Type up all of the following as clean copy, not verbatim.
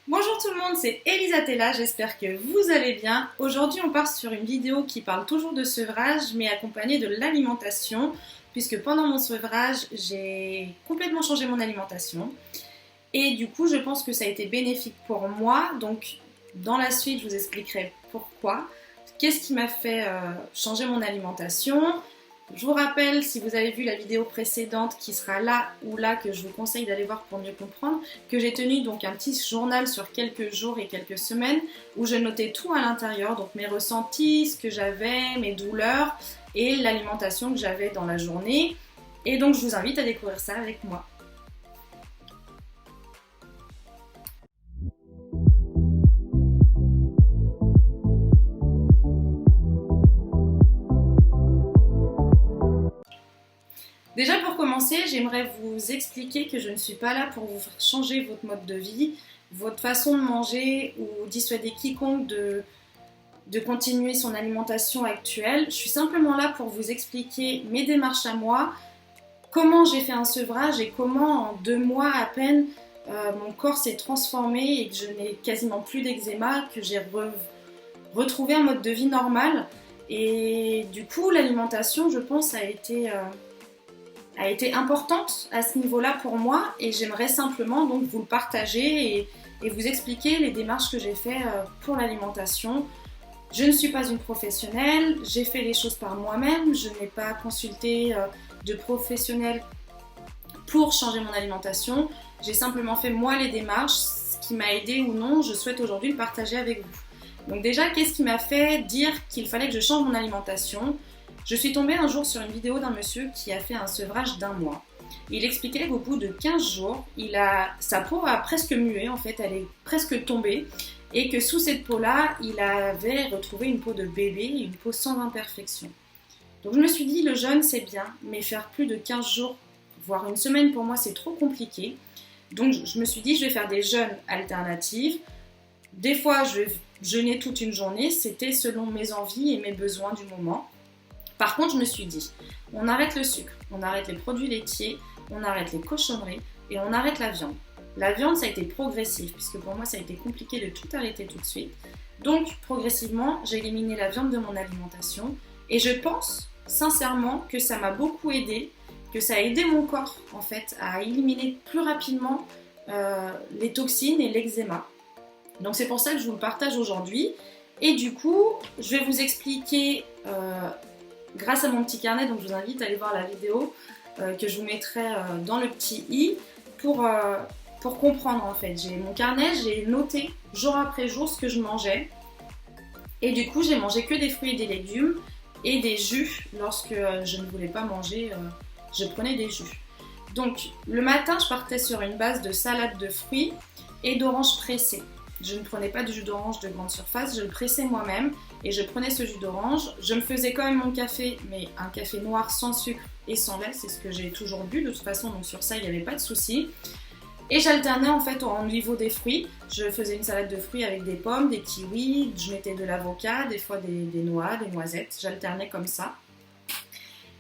Bonjour tout le monde, c'est Elisa Tella, j'espère que vous allez bien. Aujourd'hui on part sur une vidéo qui parle toujours de sevrage mais accompagnée de l'alimentation puisque pendant mon sevrage j'ai complètement changé mon alimentation et du coup je pense que ça a été bénéfique pour moi. Donc dans la suite je vous expliquerai pourquoi, qu'est-ce qui m'a fait changer mon alimentation. Je vous rappelle, si vous avez vu la vidéo précédente qui sera là ou là, que je vous conseille d'aller voir pour mieux comprendre, que j'ai tenu donc un petit journal sur quelques jours et quelques semaines où je notais tout à l'intérieur, donc mes ressentis, ce que j'avais, mes douleurs et l'alimentation que j'avais dans la journée. Et donc je vous invite à découvrir ça avec moi. Déjà pour commencer, j'aimerais vous expliquer que je ne suis pas là pour vous faire changer votre mode de vie, votre façon de manger ou dissuader quiconque de continuer son alimentation actuelle. Je suis simplement là pour vous expliquer mes démarches à moi, comment j'ai fait un sevrage et comment en 2 mois à peine mon corps s'est transformé et que je n'ai quasiment plus d'eczéma, que j'ai retrouvé un mode de vie normal. Et du coup, l'alimentation, je pense, a été importante à ce niveau-là pour moi et j'aimerais simplement donc vous le partager et vous expliquer les démarches que j'ai faites pour l'alimentation. Je ne suis pas une professionnelle, j'ai fait les choses par moi-même, je n'ai pas consulté de professionnels pour changer mon alimentation. J'ai simplement fait moi les démarches, ce qui m'a aidé ou non, je souhaite aujourd'hui le partager avec vous. Donc déjà, qu'est-ce qui m'a fait dire qu'il fallait que je change mon alimentation ? Je suis tombée un jour sur une vidéo d'un monsieur qui a fait un sevrage d'1 mois. Il expliquait qu'au bout de 15 jours, sa peau a presque mué, en fait, elle est presque tombée, et que sous cette peau-là, il avait retrouvé une peau de bébé, une peau sans imperfection. Donc je me suis dit, le jeûne c'est bien, mais faire plus de 15 jours, voire une semaine pour moi c'est trop compliqué. Donc je me suis dit, je vais faire des jeûnes alternatifs. Des fois je vais jeûner toute une journée, c'était selon mes envies et mes besoins du moment. Par contre, je me suis dit, on arrête le sucre, on arrête les produits laitiers, on arrête les cochonneries et on arrête la viande. La viande, ça a été progressif, puisque pour moi, ça a été compliqué de tout arrêter tout de suite. Donc, progressivement, j'ai éliminé la viande de mon alimentation et je pense sincèrement que ça m'a beaucoup aidé, que ça a aidé mon corps, en fait, à éliminer plus rapidement les toxines et l'eczéma. Donc, c'est pour ça que je vous le partage aujourd'hui. Et du coup, je vais vous expliquer... grâce à mon petit carnet, donc je vous invite à aller voir la vidéo que je vous mettrai dans le petit i pour comprendre en fait. J'ai mon carnet, j'ai noté jour après jour ce que je mangeais et du coup j'ai mangé que des fruits et des légumes et des jus. Lorsque je ne voulais pas manger, je prenais des jus. Donc le matin je partais sur une base de salade de fruits et d'oranges pressées. Je ne prenais pas de jus d'orange de grande surface, je le pressais moi-même et je prenais ce jus d'orange. Je me faisais quand même mon café, mais un café noir sans sucre et sans lait, c'est ce que j'ai toujours bu de toute façon, donc sur ça il n'y avait pas de souci. Et j'alternais en fait au niveau des fruits. Je faisais une salade de fruits avec des pommes, des kiwis, je mettais de l'avocat, des fois des noix, des noisettes, j'alternais comme ça.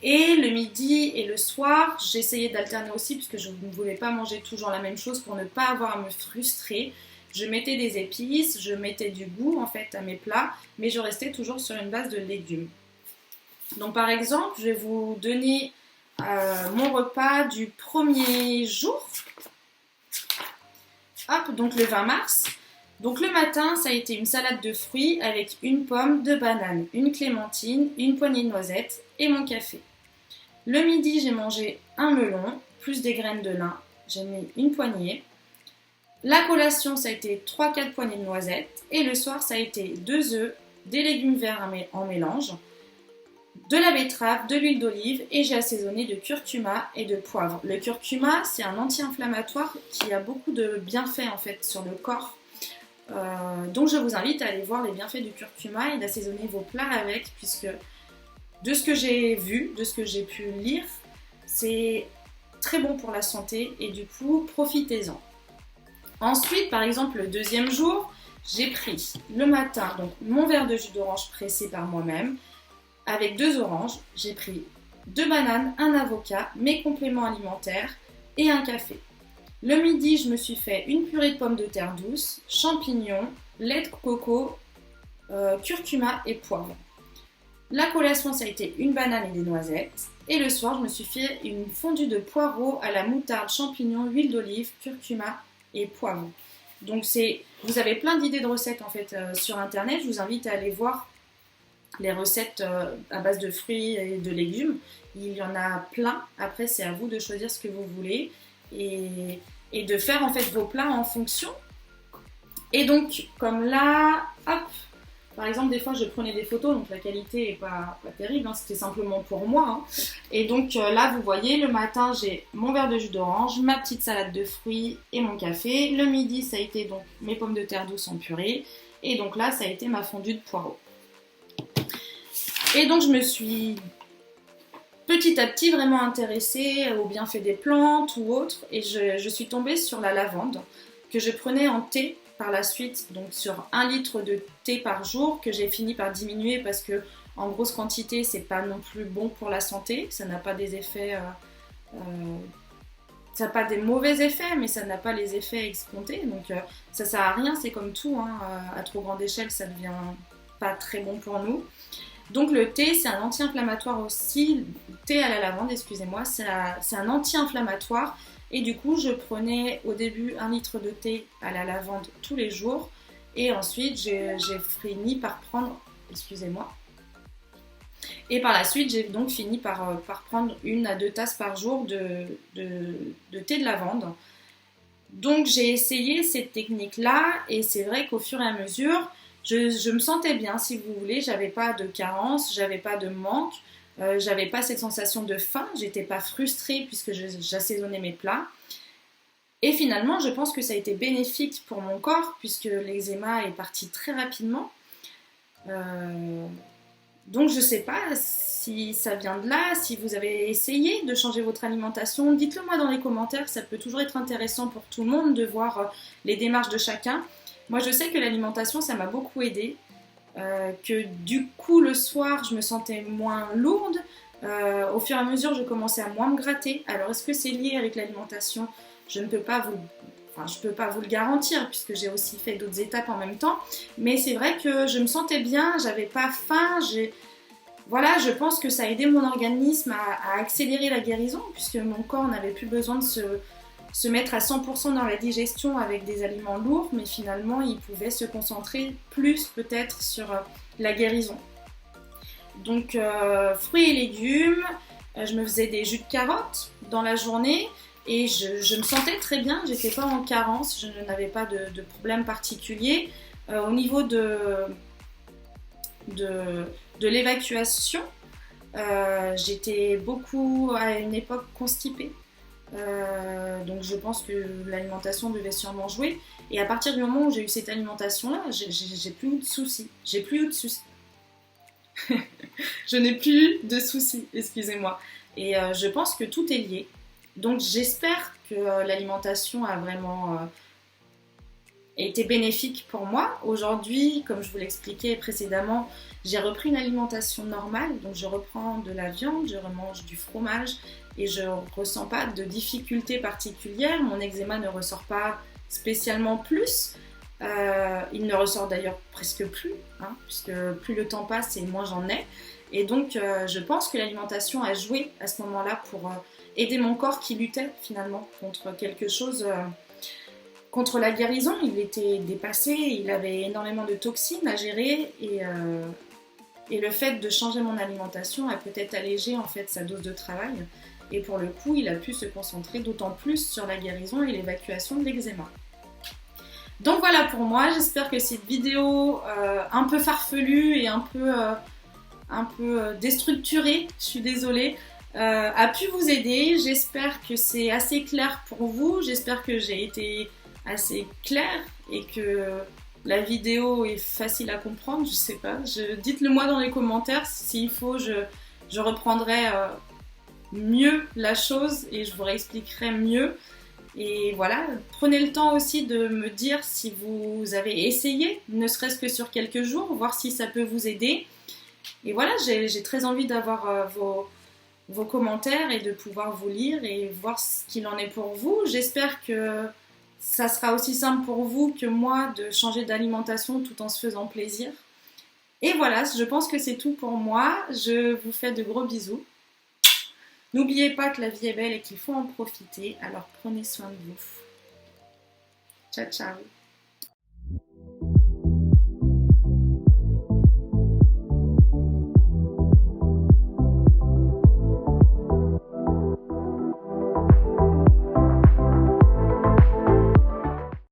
Et le midi et le soir, j'essayais d'alterner aussi puisque je ne voulais pas manger toujours la même chose pour ne pas avoir à me frustrer. Je mettais des épices, je mettais du goût en fait à mes plats, mais je restais toujours sur une base de légumes. Donc par exemple, je vais vous donner mon repas du premier jour. Hop, donc le 20 mars. Donc le matin, ça a été une salade de fruits avec une pomme, 2 bananes, une clémentine, une poignée de noisettes et mon café. Le midi, j'ai mangé un melon, plus des graines de lin. J'ai mis une poignée. La collation, ça a été 3-4 poignées de noisettes. Et le soir, ça a été 2 œufs, des légumes verts en mélange, de la betterave, de l'huile d'olive et j'ai assaisonné de curcuma et de poivre. Le curcuma, c'est un anti-inflammatoire qui a beaucoup de bienfaits en fait sur le corps. Donc je vous invite à aller voir les bienfaits du curcuma et d'assaisonner vos plats avec, puisque de ce que j'ai vu, de ce que j'ai pu lire, c'est très bon pour la santé et du coup, profitez-en. Ensuite, par exemple, le deuxième jour, j'ai pris le matin donc, mon verre de jus d'orange pressé par moi-même avec 2 oranges. J'ai pris 2 bananes, un avocat, mes compléments alimentaires et un café. Le midi, je me suis fait une purée de pommes de terre douces, champignons, lait de coco, curcuma et poivre. La collation, ça a été une banane et des noisettes. Et le soir, je me suis fait une fondue de poireaux à la moutarde, champignons, huile d'olive, curcuma et poivre. Donc vous avez plein d'idées de recettes en fait sur internet. Je vous invite à aller voir les recettes à base de fruits et de légumes. Il y en a plein. Après, c'est à vous de choisir ce que vous voulez et de faire en fait vos plats en fonction. Et donc, comme là, hop, par exemple, des fois, je prenais des photos, donc la qualité n'est pas terrible, hein, c'était simplement pour moi. Hein. Et donc là, vous voyez, le matin, j'ai mon verre de jus d'orange, ma petite salade de fruits et mon café. Le midi, ça a été donc mes pommes de terre douces en purée. Et donc là, ça a été ma fondue de poireaux. Et donc, je me suis petit à petit vraiment intéressée aux bienfaits des plantes ou autres. Et je suis tombée sur la lavande que je prenais en thé par la suite, donc sur 1 litre de thé par jour, que j'ai fini par diminuer parce que en grosse quantité, c'est pas non plus bon pour la santé. Ça n'a pas des effets, ça n'a pas des mauvais effets, mais ça n'a pas les effets escomptés. Donc ça sert à rien, c'est comme tout, hein, à trop grande échelle, ça devient pas très bon pour nous. Donc le thé, c'est un anti-inflammatoire aussi. Le thé à la lavande, excusez-moi, c'est un anti-inflammatoire. Et du coup, je prenais au début 1 litre de thé à la lavande tous les jours. Et ensuite, j'ai fini par prendre... Excusez-moi. Et par la suite, j'ai donc fini par prendre 1 à 2 tasses par jour de thé de lavande. Donc, j'ai essayé cette technique-là. Et c'est vrai qu'au fur et à mesure, je me sentais bien, si vous voulez. J'avais pas de carence, j'avais pas de manque. J'avais pas cette sensation de faim, j'étais pas frustrée puisque j'assaisonnais mes plats. Et finalement, je pense que ça a été bénéfique pour mon corps puisque l'eczéma est parti très rapidement. Donc je sais pas si ça vient de là, si vous avez essayé de changer votre alimentation. Dites-le moi dans les commentaires, ça peut toujours être intéressant pour tout le monde de voir les démarches de chacun. Moi je sais que l'alimentation, ça m'a beaucoup aidée. Que du coup le soir je me sentais moins lourde, au fur et à mesure je commençais à moins me gratter. Alors est-ce que c'est lié avec l'alimentation? Je peux pas vous le garantir puisque j'ai aussi fait d'autres étapes en même temps, mais c'est vrai que je me sentais bien, j'avais pas faim, voilà, je pense que ça a aidé mon organisme à accélérer la guérison puisque mon corps n'avait plus besoin de se mettre à 100% dans la digestion avec des aliments lourds, mais finalement il pouvait se concentrer plus peut-être sur la guérison. Donc fruits et légumes, je me faisais des jus de carottes dans la journée et je me sentais très bien, j'étais pas en carence, je n'avais pas de problème particulier. Au niveau de l'évacuation, j'étais beaucoup à une époque constipée. Donc je pense que l'alimentation devait sûrement jouer. Et à partir du moment où j'ai eu cette alimentation-là, j'ai plus eu de soucis. Je n'ai plus de soucis, excusez-moi. Et je pense que tout est lié. Donc j'espère que l'alimentation a vraiment été bénéfique pour moi. Aujourd'hui, comme je vous l'expliquais précédemment, j'ai repris une alimentation normale. Donc je reprends de la viande, je remange du fromage et je ne ressens pas de difficultés particulières. Mon eczéma ne ressort pas spécialement plus. Il ne ressort d'ailleurs presque plus, hein, puisque plus le temps passe et moins j'en ai. Et donc je pense que l'alimentation a joué à ce moment-là pour aider mon corps qui luttait finalement contre quelque chose, contre la guérison. Il était dépassé, il avait énormément de toxines à gérer et le fait de changer mon alimentation a peut-être allégé en fait sa dose de travail. Et pour le coup, il a pu se concentrer d'autant plus sur la guérison et l'évacuation de l'eczéma. Donc voilà pour moi, j'espère que cette vidéo un peu farfelue et un peu déstructurée, je suis désolée, a pu vous aider. J'espère que c'est assez clair pour vous, j'espère que j'ai été assez claire et que la vidéo est facile à comprendre, je sais pas. Dites-le moi dans les commentaires, s'il faut je reprendrai mieux la chose et je vous réexpliquerai mieux. Et voilà, prenez le temps aussi de me dire si vous avez essayé, ne serait-ce que sur quelques jours, voir si ça peut vous aider. Et voilà, j'ai très envie d'avoir vos commentaires et de pouvoir vous lire et voir ce qu'il en est pour vous. J'espère que ça sera aussi simple pour vous que moi de changer d'alimentation tout en se faisant plaisir. Et voilà, je pense que c'est tout pour moi. Je vous fais de gros bisous. N'oubliez pas que la vie est belle et qu'il faut en profiter, alors prenez soin de vous. Ciao, ciao.